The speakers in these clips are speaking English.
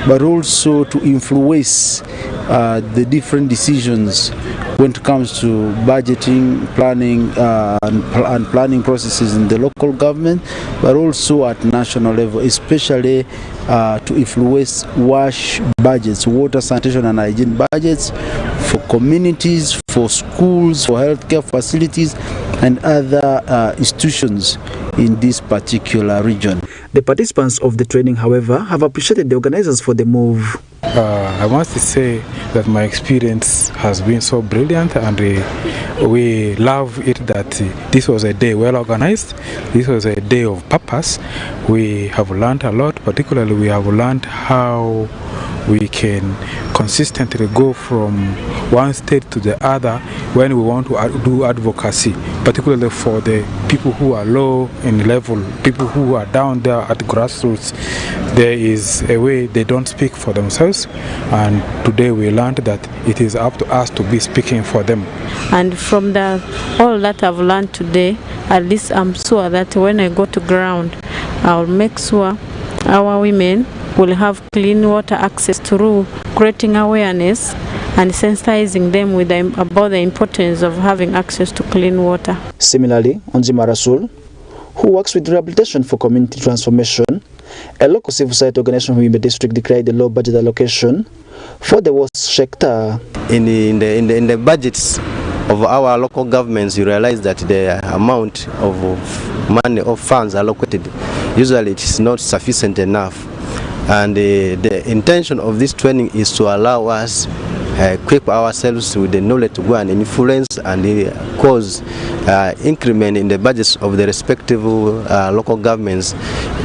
but also to influence the different decisions when it comes to budgeting, planning, and planning processes in the local government, but also at national level, especially to influence WASH budgets, water, sanitation and hygiene budgets for communities, for schools, for healthcare facilities and other institutions in this particular region. The participants of the training, however, have appreciated the organizers for the move. I must say that my experience has been so brilliant, and we love it that this was a day well organized. This was a day of purpose. We have learned a lot. Particularly, we have learned how we can consistently go from one state to the other when we want to do advocacy, particularly for the people who are low in level, people who are down there at grassroots. There is a way they don't speak for themselves, and today we learned that it is up to us to be speaking for them. And from all that I've learned today, at least I'm sure that when I go to ground, I'll make sure our women will have clean water access through creating awareness and sensitizing them about the importance of having access to clean water. Similarly, Onzima Rasul, who works with rehabilitation for community transformation, a local civil society organization who in the district declared the low budget allocation for the WASH sector. In the budgets of our local governments, you realize that the amount of money or funds allocated, usually it is not sufficient enough. And the intention of this training is to allow us equip ourselves with the knowledge to go and influence and cause increment in the budgets of the respective local governments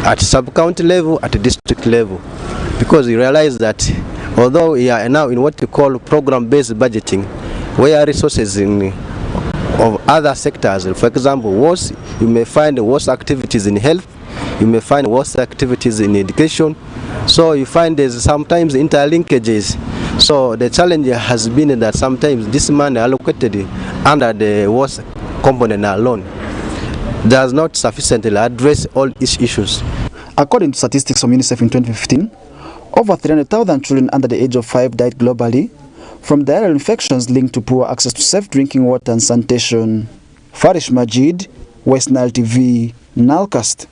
at sub-county level, at the district level. Because you realize that although we are now in what we call program-based budgeting, where resources of other sectors, for example, you may find WASH activities in health, you may find WASH activities in education. So you find there's sometimes interlinkages. So the challenge has been that sometimes this money allocated under the WASH component alone does not sufficiently address all these issues. According to statistics from UNICEF in 2015, over 300,000 children under the age of 5 died globally from diarrheal infections linked to poor access to safe drinking water and sanitation. Farish Majid, West Nile TV, Nilecast.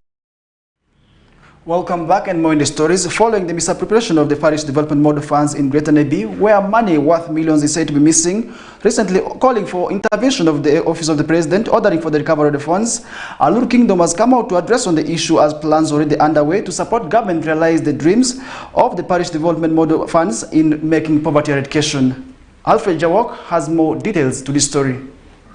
Welcome back, and more in the stories. Following the misappropriation of the parish development model funds in Greater Nebi, where money worth millions is said to be missing, recently calling for intervention of the Office of the President, ordering for the recovery of the funds, Alur Kingdom has come out to address on the issue as plans already underway to support government realize the dreams of the parish development model funds in making poverty eradication. Alfred Jawok has more details to this story.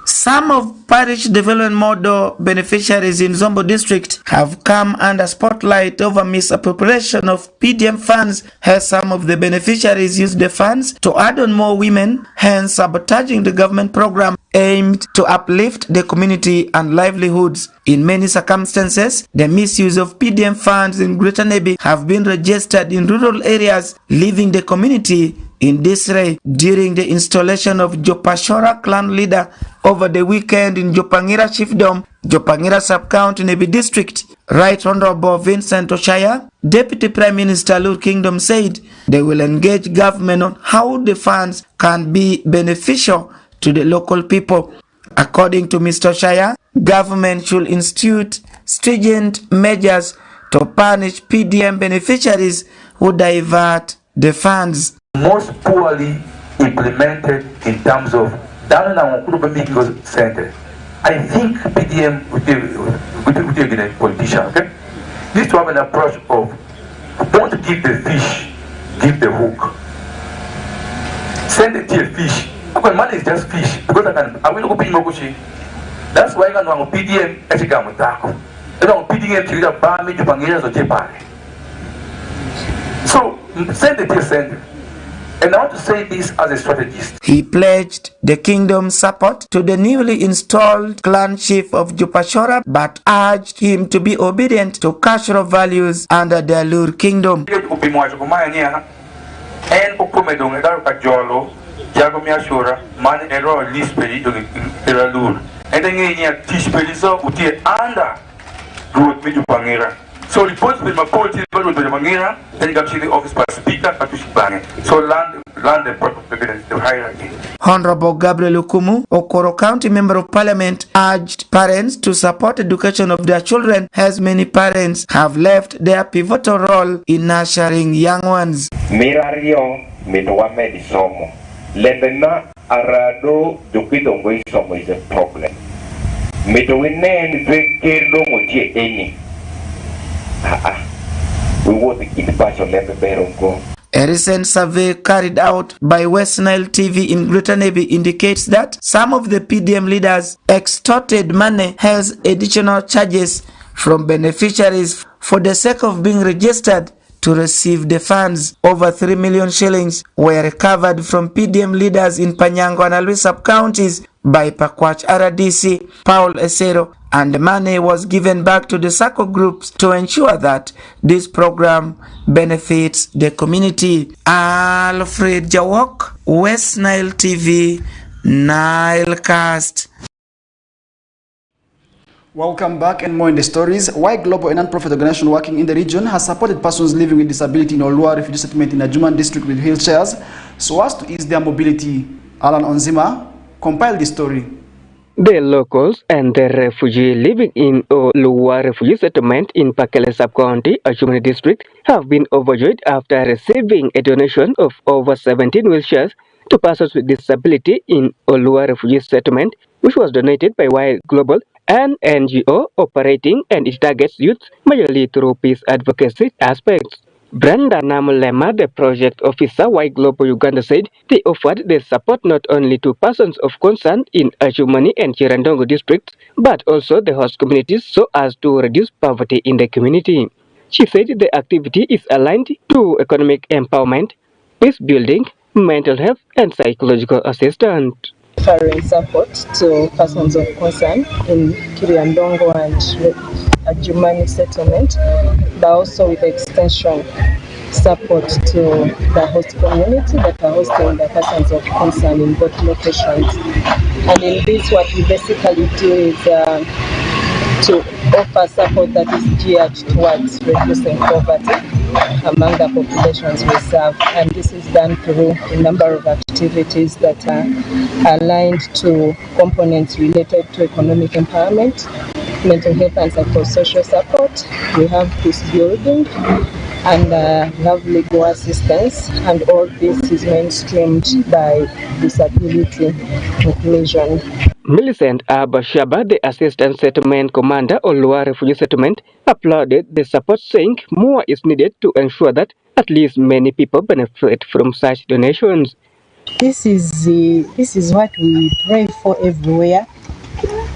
Some of parish development model beneficiaries in Zombo district have come under spotlight over misappropriation of PDM funds, as some of the beneficiaries use the funds to add on more women, hence sabotaging the government program aimed to uplift the community and livelihoods. In many circumstances, the misuse of PDM funds in Greater Nebi have been registered in rural areas, leaving the community in disarray. During the installation of Jopashora clan leader over the weekend in Jopangira Chiefdom, Jopangira Sub-County, Nebi District, Right Honorable Vincent Oshaya, Deputy Prime Minister Alur Kingdom, said they will engage government on how the funds can be beneficial to the local people. According to Mr. Oshaya, government should institute stringent measures to punish PDM beneficiaries who divert the funds. Most poorly implemented in terms of center. I think PDM with the politician, okay, needs to have an approach of don't give the fish, give the hook. Send the tail fish. Okay, money is just fish because I will open Mokushi. That's why I know PDM Etigamutako. I know PDM to the Bami to Bangiras or Jepari. So send the tail sender. And I want to say this as a strategist. He pledged the kingdom's support to the newly installed clan chief of Jopashora, but urged him to be obedient to cultural values under the Alur Kingdom. So reports to the Mapoti, the Mangira, then you got to the office by speaker, so land the hierarchy. Honorable Gabriel Ukumu, Okoro County Member of Parliament, urged parents to support education of their children as many parents have left their pivotal role in nurturing young ones. Mirario mitwame disomo. Lendena arado jukido isomo is a problem. Mitwine nzekendo motie eni. We want the kid passion let go. A recent survey carried out by West Nile TV in Greater Navy indicates that some of the PDM leaders extorted money as additional charges from beneficiaries for the sake of being registered to receive the funds. Over 3 million shillings were recovered from PDM leaders in Panyango and Alui sub-counties by Pakwach RDC, Paul Esero, and money was given back to the SACCO groups to ensure that this program benefits the community. Alfred Jawok, West Nile TV, Nilecast. Welcome back, and more in the stories. Why Global, a non-profit organization working in the region, has supported persons living with disability in Olua refugee settlement in Ajuman district with wheelchairs so as to ease their mobility. Alan Onzima compiled the story. The locals and the refugee living in Olua refugee settlement in Pakele sub-county, Ajuman district, have been overjoyed after receiving a donation of over 17 wheelchairs to persons with disability in Olua refugee settlement, which was donated by Why Global, an NGO operating and it targets youth majorly through peace advocacy aspects. Brenda Namulema, the project officer, Why Global Uganda, said they offered the support not only to persons of concern in Achumani and Chirandongo districts, but also the host communities so as to reduce poverty in the community. She said the activity is aligned to economic empowerment, peace building, mental health, and psychological assistance. Offering support to persons of concern in Kiriandongo and Ajumani settlement, but also with extension support to the host community that are hosting the persons of concern in both locations. And in this, what we basically do is to offer support that is geared towards reducing poverty among the populations we serve, and this is done through a number of activities that are aligned to components related to economic empowerment, mental health and psychosocial support. We have peace building, and we have legal assistance, and all this is mainstreamed by disability inclusion. Millicent Abashaba, the Assistant Settlement Commander of Olua Refugee Settlement, applauded the support, saying more is needed to ensure that at least many people benefit from such donations. This is what we pray for everywhere,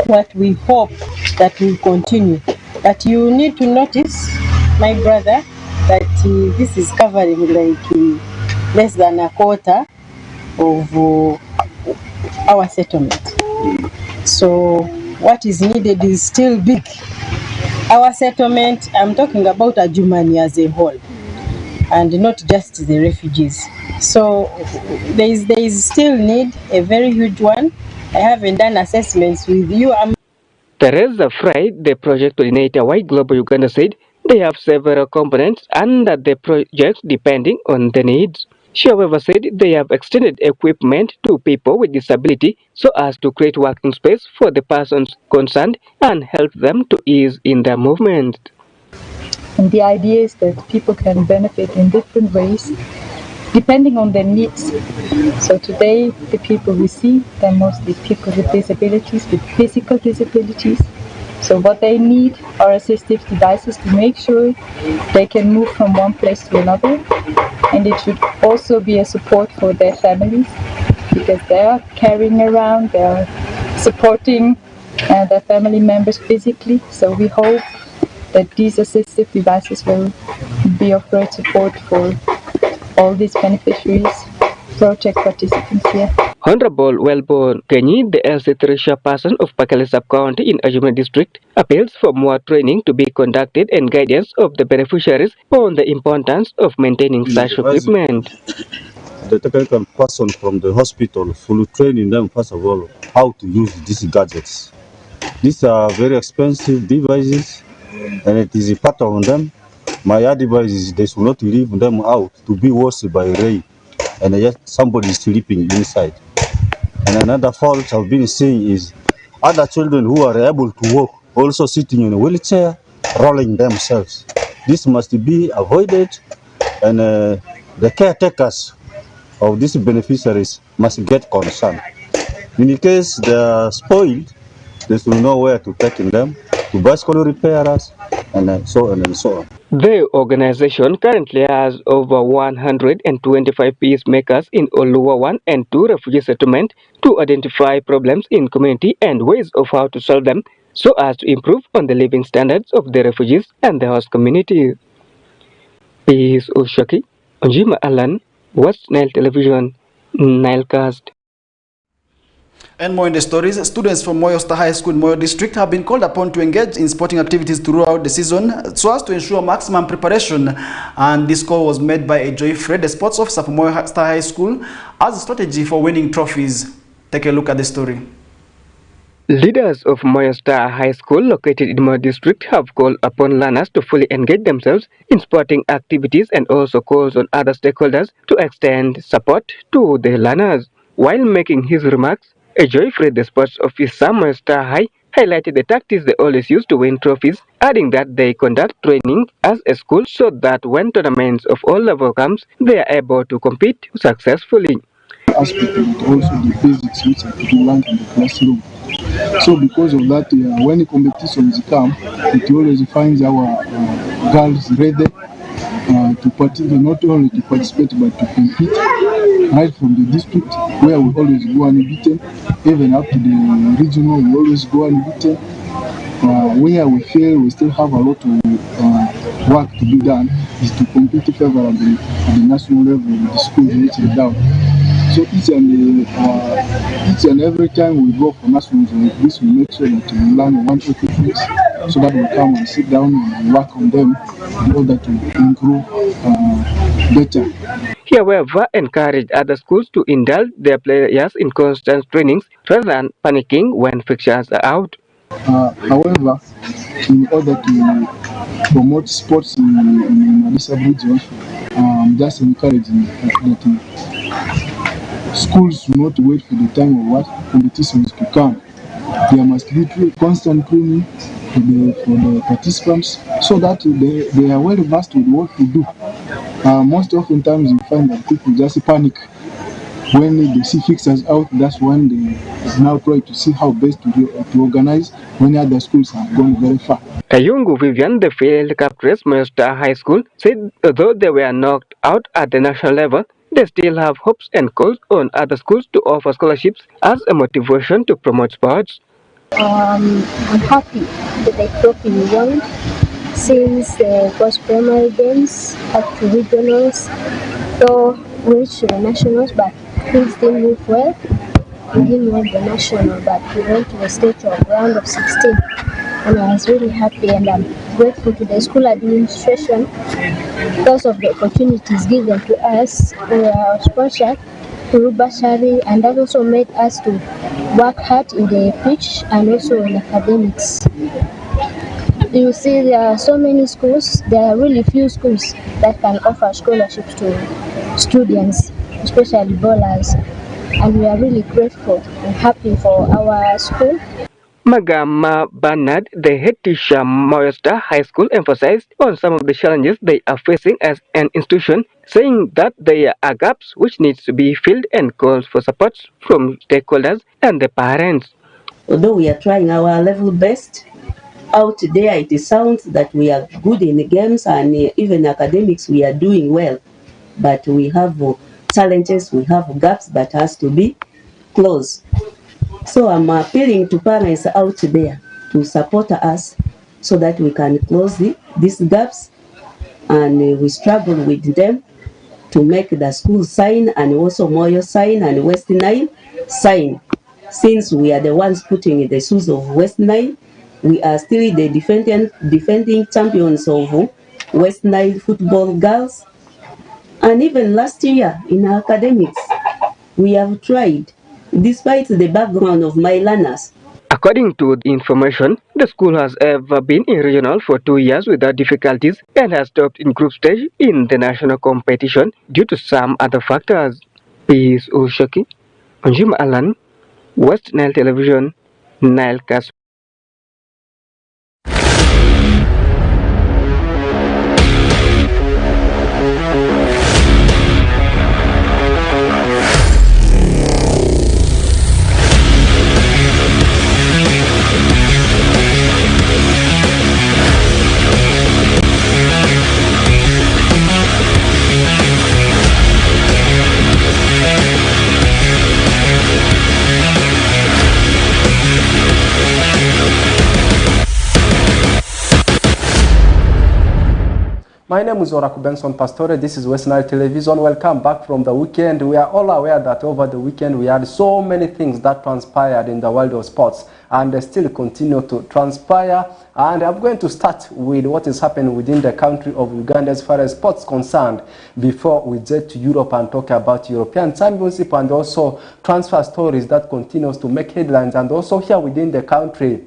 what we hope that will continue. But you need to notice, my brother, that this is covering like less than a quarter of our settlement. So what is needed is still big. Our settlement, I'm talking about Ajumani as a whole, and not just the refugees. So there is still need, a very huge one. I haven't done assessments with you. Teresa Fry, the project coordinator, Why Global Uganda, said they have several components under the project depending on the needs. She, however, said they have extended equipment to people with disability so as to create working space for the persons concerned and help them to ease in their movement. And the idea is that people can benefit in different ways depending on their needs. So today, the people we see, they're mostly people with disabilities, with physical disabilities. So what they need are assistive devices to make sure they can move from one place to another. And it should also be a support for their families, because they are carrying around, they are supporting their family members physically. So we hope that these assistive devices will be of great support for all these beneficiaries, project participants here. Honorable Wellborn Kenyi, the LC3 chairperson of Pakele sub-county in Ajuman district, appeals for more training to be conducted and guidance of the beneficiaries on the importance of maintaining such equipment. The technical person from the hospital will training them first of all how to use these gadgets. These are very expensive devices and it is a part of them. My advice is they should not leave them out to be washed by rain, and yet somebody is sleeping inside. And another fault I've been seeing is other children who are able to walk also sitting in a wheelchair, rolling themselves. This must be avoided, and the caretakers of these beneficiaries must get concerned. In case they are spoiled, they should know where to take them to bicycle repairers, and so on and so on. The organization currently has over 125 peacemakers in Oluwa 1 and 2 refugee settlement to identify problems in community and ways of how to solve them so as to improve on the living standards of the refugees and the host community. Peace Oshaki, Onjima Alan, West Nile Television, Nilecast. And more in the stories, students from Moyo Star High School in Moyo District have been called upon to engage in sporting activities throughout the season so as to ensure maximum preparation. And this call was made by Joy Fred, the sports officer for Moyo Star High School, as a strategy for winning trophies. Take a look at the story. Leaders of Moyo Star High School located in Moyo District have called upon learners to fully engage themselves in sporting activities and also calls on other stakeholders to extend support to the learners. While making his remarks, Joy Fred, the sports officer Moyo Star High, highlighted the tactics they always use to win trophies, adding that they conduct training as a school so that when tournaments of all levels comes, they are able to compete successfully. Aspect but also the basics which are to be learned in the classroom. So because of that, when competitions come, it always finds our girls ready to participate, not only to participate but to compete, right from the district where we always go unbeaten, even up to the regional we always go unbeaten. Where we fail, we still have a lot of work to be done, is to compete favorably at the national level with the schools which are down. So each and every time we go for nationals like this, we make sure that we learn one or two things so that we come and sit down and work on them in order to improve better. He, however, encouraged other schools to indulge their players in constant trainings rather than panicking when fixtures are out. However, in order to promote sports in Madisa region, I'm just encouraging that schools do not wait for the time of what competitions to come. There must be constant training for the participants so that they are well versed with what to do. Most often times you find that people just panic when they see fixtures out. That's when they now try to see how best to organize when other schools have gone very far. Ayungu Vivian, the field captress Moyo Star High School, said though they were knocked out at the national level, they still have hopes and calls on other schools to offer scholarships as a motivation to promote sports. I'm happy that the trophy we won since the first primary games up to regionals, so we reached the nationals, but things didn't move well. We didn't win the national, but we went to the state of round of 16. And I was really happy, and I'm grateful to the school administration because of the opportunities given to us. We are sponsored through bursary, and that also made us to work hard in the pitch and also in academics. You see, there are so many schools, there are really few schools that can offer scholarships to students, especially bowlers, and we are really grateful and happy for our school. Magama Bernard, the head teacher Moyo Star High School, emphasized on some of the challenges they are facing as an institution, saying that there are gaps which needs to be filled and calls for support from stakeholders and the parents. Although we are trying our level best, out there it sounds that we are good in the games and even academics we are doing well, but we have challenges, we have gaps that has to be closed. So I'm appealing to parents out there to support us so that we can close these gaps, and we struggle with them to make the school sign and also Moyo sign and West Nile sign. Since we are the ones putting the shoes of West Nile, we are still the defending champions of West Nile football girls. And even last year in academics, we have tried, despite the background of my learners. According to the information, the school has ever been in regional for 2 years without difficulties and has stopped in group stage in the national competition due to some other factors. Peace Ushaki, Onjima Alan, West Nile Television, Nile Cast. My name is Oraku Benson Pastore. This is West Nile Television. Welcome back from the weekend. We are all aware that over the weekend we had so many things that transpired in the world of sports, and they still continue to transpire. And I'm going to start with what is happening within the country of Uganda as far as sports concerned before we get to Europe and talk about European Championship and also transfer stories that continues to make headlines. And also here within the country,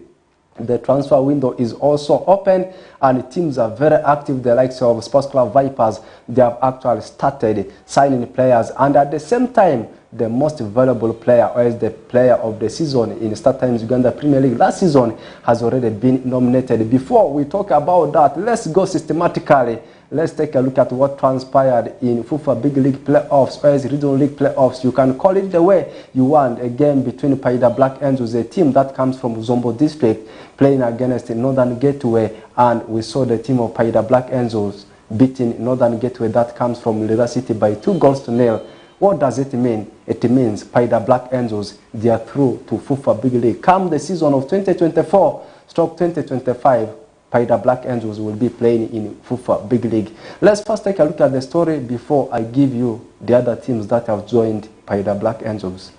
the transfer window is also open and teams are very active. The likes of Sports Club Vipers, they have actually started signing players, and at the same time the most valuable player, or as the player of the season in Star Times Uganda Premier League last season, has already been nominated. Before we talk about that, let's go systematically. Let's take a look at what transpired in FIFA Big League playoffs, or as Regional League playoffs. You can call it the way you want. A game between Paida Black Angels, a team that comes from Zombo District, playing against Northern Gateway, and we saw the team of Paida Black Angels beating Northern Gateway that comes from Lira City by 2-0. What does it mean? It means Paida Black Angels, they are through to FIFA Big League. Come the season of 2024/2025, Paida Black Angels will be playing in FIFA Big League. Let's first take a look at the story before I give you the other teams that have joined Paida Black Angels.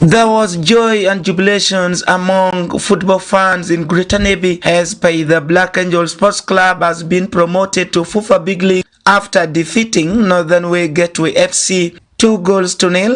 There was joy and jubilations among football fans in Greater Navy as Paida Black Angels Sports Club has been promoted to FIFA Big League after defeating Northern Way Gateway FC 2-0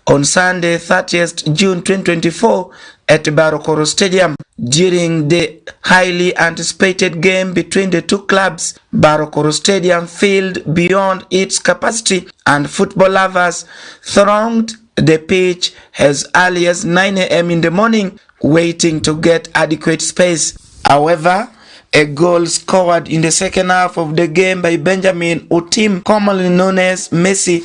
on Sunday 30th June 2024 at Barokoro Stadium. During the highly anticipated game between the two clubs, Barokoro Stadium filled beyond its capacity and football lovers thronged the pitch as early as 9 a.m. in the morning, waiting to get adequate space. However, a goal scored in the second half of the game by Benjamin Utim, commonly known as Messi,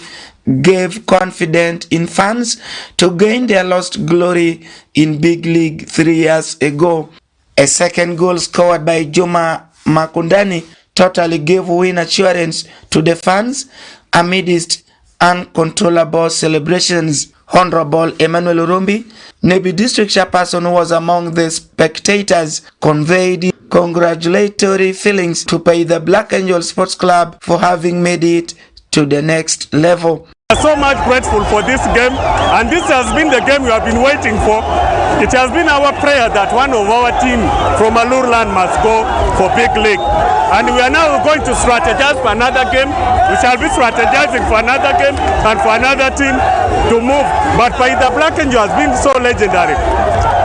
gave confidence in fans to gain their lost glory in Big League 3 years ago. A second goal scored by Juma Makundani totally gave win assurance to the fans amidst uncontrollable celebrations. Honorable Emmanuel Urumbi, Nebi District Chairperson, who was among the spectators, conveyed congratulatory feelings to Paida Black Angel Sports Club for having made it to the next level. We are so much grateful for this game, and this has been the game we have been waiting for. It has been our prayer that one of our team from Alurland must go for Big League, and we are now going to strategize for another game. We shall be strategizing for another game and for another team to move. But Paida Black Angel has been so legendary.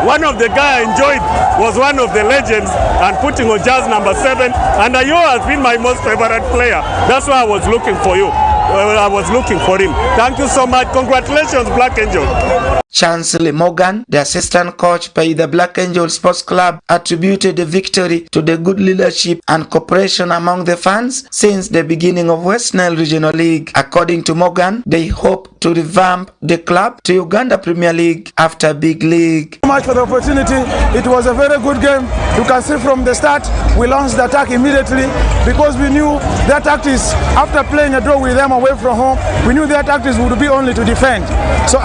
One of the guys I enjoyed was one of the legends and putting on jazz number 7, and Ayo has been my most favorite player. That's why I was looking for you. I was looking for him. Thank you so much. Congratulations, Black Angel. Chancellor Morgan, the assistant coach by the Black Angel Sports Club, attributed the victory to the good leadership and cooperation among the fans since the beginning of West Nile Regional League. According to Morgan, they hope to revamp the club to Uganda Premier League after Big League. Thank you so much for the opportunity. It was a very good game. You can see from the start, we launched the attack immediately because we knew their tactics, after playing a draw with them away from home, we knew their tactics would be only to defend. So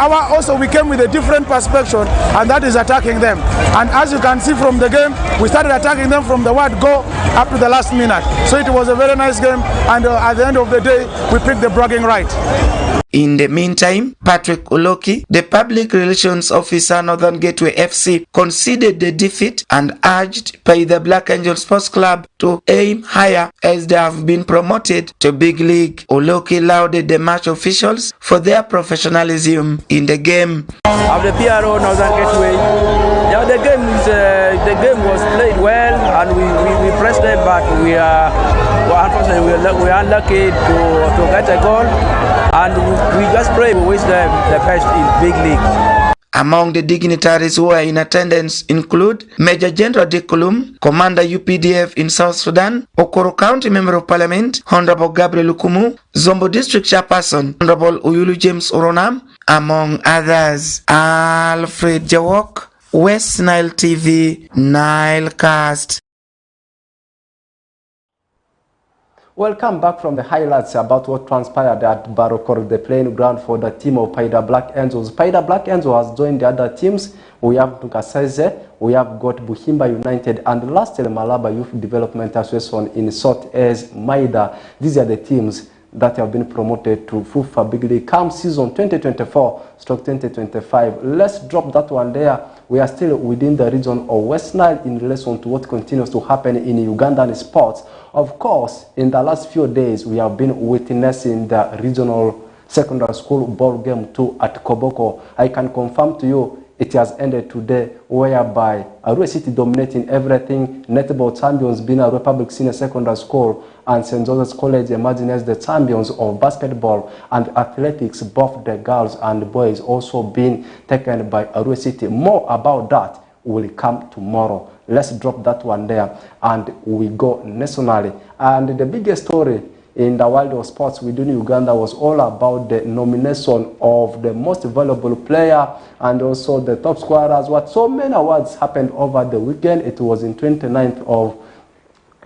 we came with a different perspective, and that is attacking them. And as you can see from the game, we started attacking them from the word go up to the last minute. So it was a very nice game, and at the end of the day, we picked the bragging right. In the meantime, Patrick Oloki, the public relations officer Northern Gateway FC, conceded the defeat and urged the Black Angel Sports Club to aim higher as they have been promoted to big league. Oloki lauded the match officials for their professionalism in the game. Of the PRO Northern Gateway, yeah, the game was played well and we pressed them, but unfortunately we are unlucky to get a goal, and we just pray we wish them the best in big league. Among the dignitaries who are in attendance include Major General Dekulum, Commander UPDF in South Sudan, Okoro County Member of Parliament, Honorable Gabriel Lukumu, Zombo District Chairperson, Honorable Uyulu James Oronam, among others. Alfred Jawok, West Nile TV, Nilecast. Welcome back from the highlights about what transpired at Barokor, the playing ground for the team of Paida Black Angels. Paida Black Angels has joined the other teams. We have Tukaseze, we have got Buhimba United, and lastly Malaba Youth Development Association in South as Maida. These are the teams that have been promoted to FUFA Big League come season 2024/2025. Let's drop that one there. We are still within the region of West Nile in relation to what continues to happen in Ugandan sports. Of course, in the last few days, we have been witnessing the regional secondary school ball game 2 at Koboko. I can confirm to you it has ended today, whereby Arua City dominating everything, netball champions being Arua Public Senior Secondary School, and St. Joseph's College emerging as the champions of basketball and athletics, both the girls and boys also being taken by Arua City. More about that will come tomorrow. Let's drop that one there and we go nationally. And the biggest story in the world of sports within Uganda was all about the nomination of the most valuable player and also the top scorers. What so many awards happened over the weekend. It was in 29th of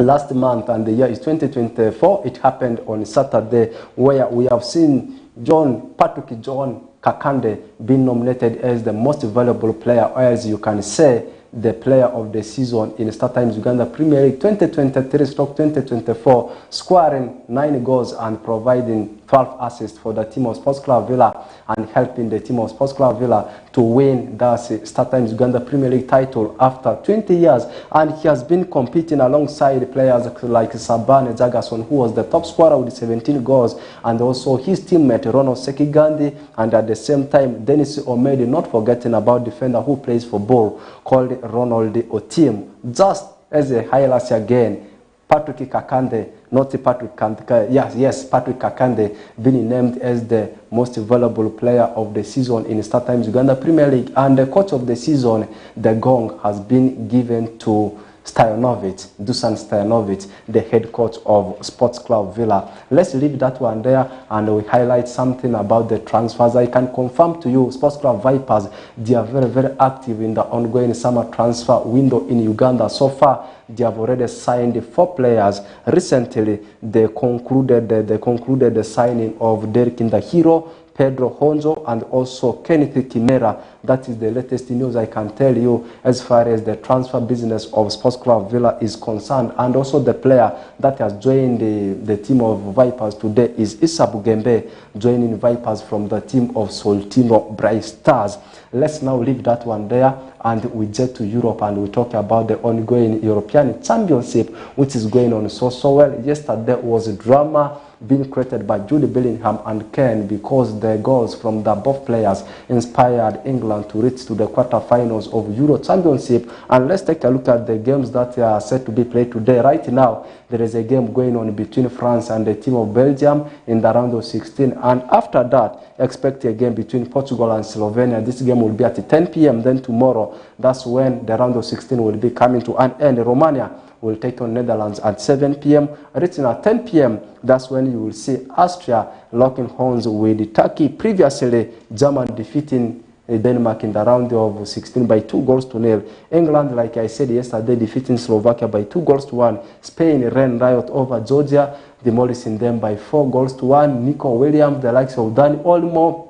last month and the year is 2024. It happened on Saturday, where we have seen Patrick John Kakande being nominated as the most valuable player, or as you can say, the player of the season in StarTimes Uganda Premier League 2023/2024, scoring 9 goals and providing 12 assists for the team of Sports Club Villa and helping the team of Sports Club Villa to win the StarTimes Uganda Premier League title after 20 years. And he has been competing alongside players like Sabane Jagason, who was the top scorer with 17 goals, and also his teammate Ronald Sekigandi, and at the same time Dennis Omedi, not forgetting about defender who plays for Bull called Ronald Otim. Just as a highlight again, Patrick Kakande, not Patrick Kakande, yes, Patrick Kakande being named as the most valuable player of the season in StarTimes Uganda Premier League, and the coach of the season, the gong has been given to Dusan Stojanovic, the head coach of Sports Club Villa. Let's leave that one there and we highlight something about the transfers. I can confirm to you, Sports Club Vipers, they are very, very active in the ongoing summer transfer window in Uganda. So far, they have already signed 4 players. Recently, they concluded the signing of Derek Ndahiro, Pedro Honzo, and also Kenneth Kimera. That is the latest news I can tell you as far as the transfer business of Sports Club Villa is concerned. And also the player that has joined the team of Vipers today is Issa Bugembe, joining Vipers from the team of Soltino Bright Stars. Let's now leave that one there and we jet to Europe and we talk about the ongoing European Championship, which is going on so well. Yesterday was a drama being created by Jude Bellingham and Ken, because the goals from the both players inspired England to reach to the quarterfinals of Euro Championship. And let's take a look at the games that are set to be played today. Right now, there is a game going on between France and the team of Belgium in the round of 16. And after that, expect a game between Portugal and Slovenia. This game will be at 10 p.m. Then tomorrow, that's when the round of 16 will be coming to an end. Romania will take on Netherlands at 7 p.m. Written at 10 p.m., that's when you will see Austria locking horns with Turkey. Previously, Germany defeating Denmark in the round of 16 by 2-0. England, like I said yesterday, defeating Slovakia by 2-1. Spain ran riot over Georgia, demolishing them by 4-1. Nico Williams, the likes of Dani Olmo,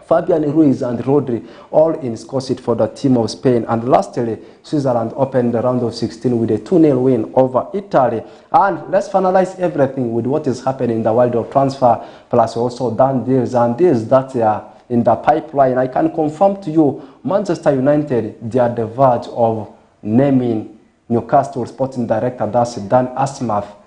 Fabian Ruiz and Rodri all in score sheet for the team of Spain. And lastly, Switzerland opened the round of 16 with a 2-0 win over Italy. And let's finalize everything with what is happening in the world of transfer, plus also done deals and deals that are in the pipeline. I can confirm to you, Manchester United, they are the verge of naming Newcastle sporting director, that's Dan Asworth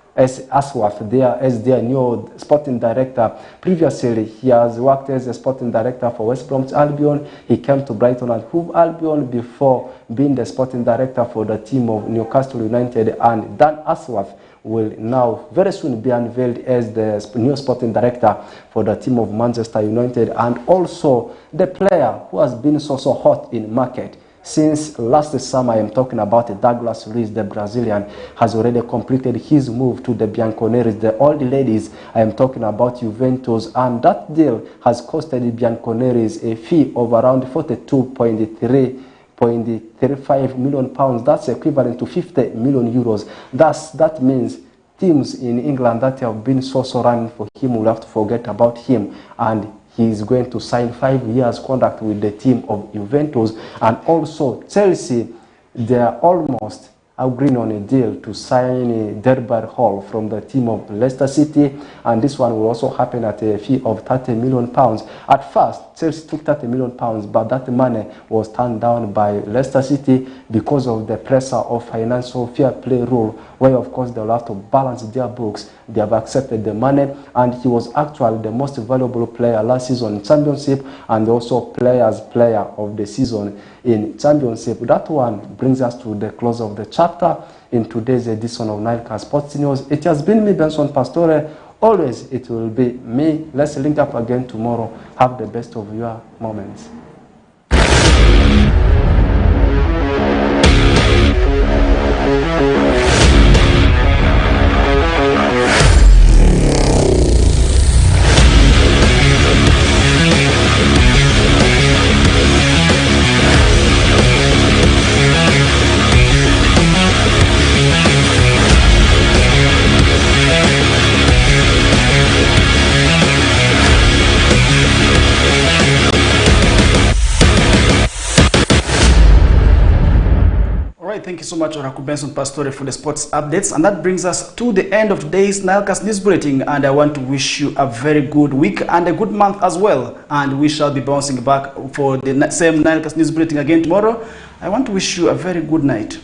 there as their new sporting director. Previously, he has worked as a sporting director for West Bromwich Albion. He came to Brighton and Hove Albion before being the sporting director for the team of Newcastle United. And Dan Asworth will now very soon be unveiled as the new sporting director for the team of Manchester United, and also the player who has been so hot in market since last summer. I am talking about Douglas Luiz, the Brazilian, has already completed his move to the Bianconeri, the old ladies. I am talking about Juventus, and that deal has costed the Bianconeri a fee of around 42.35 million pounds. That's equivalent to 50 million euros. That means teams in England that have been so running for him will have to forget about him, and he is going to sign 5 years contract with the team of Juventus. And also Chelsea, they are almost agreeing on a deal to sign Derby Hall from the team of Leicester City, and this one will also happen at a fee of 30 million pounds. At first, Chelsea took 30 million pounds, but that money was turned down by Leicester City because of the pressure of financial fair play rule, where of course they'll have to balance their books. They have accepted the money, and he was actually the most valuable player last season in Championship, and also player of the season in Championship. That one brings us to the close of the chapter in today's edition of NILE Sports News. It has been me, Benson Pastore. Always it will be me. Let's link up again tomorrow. Have the best of your moments. Thank you so much, Oraku Benson Pastore, for the sports updates. And that brings us to the end of today's NILE News Bulletin. And I want to wish you a very good week and a good month as well. And we shall be bouncing back for the same NILE News Bulletin again tomorrow. I want to wish you a very good night.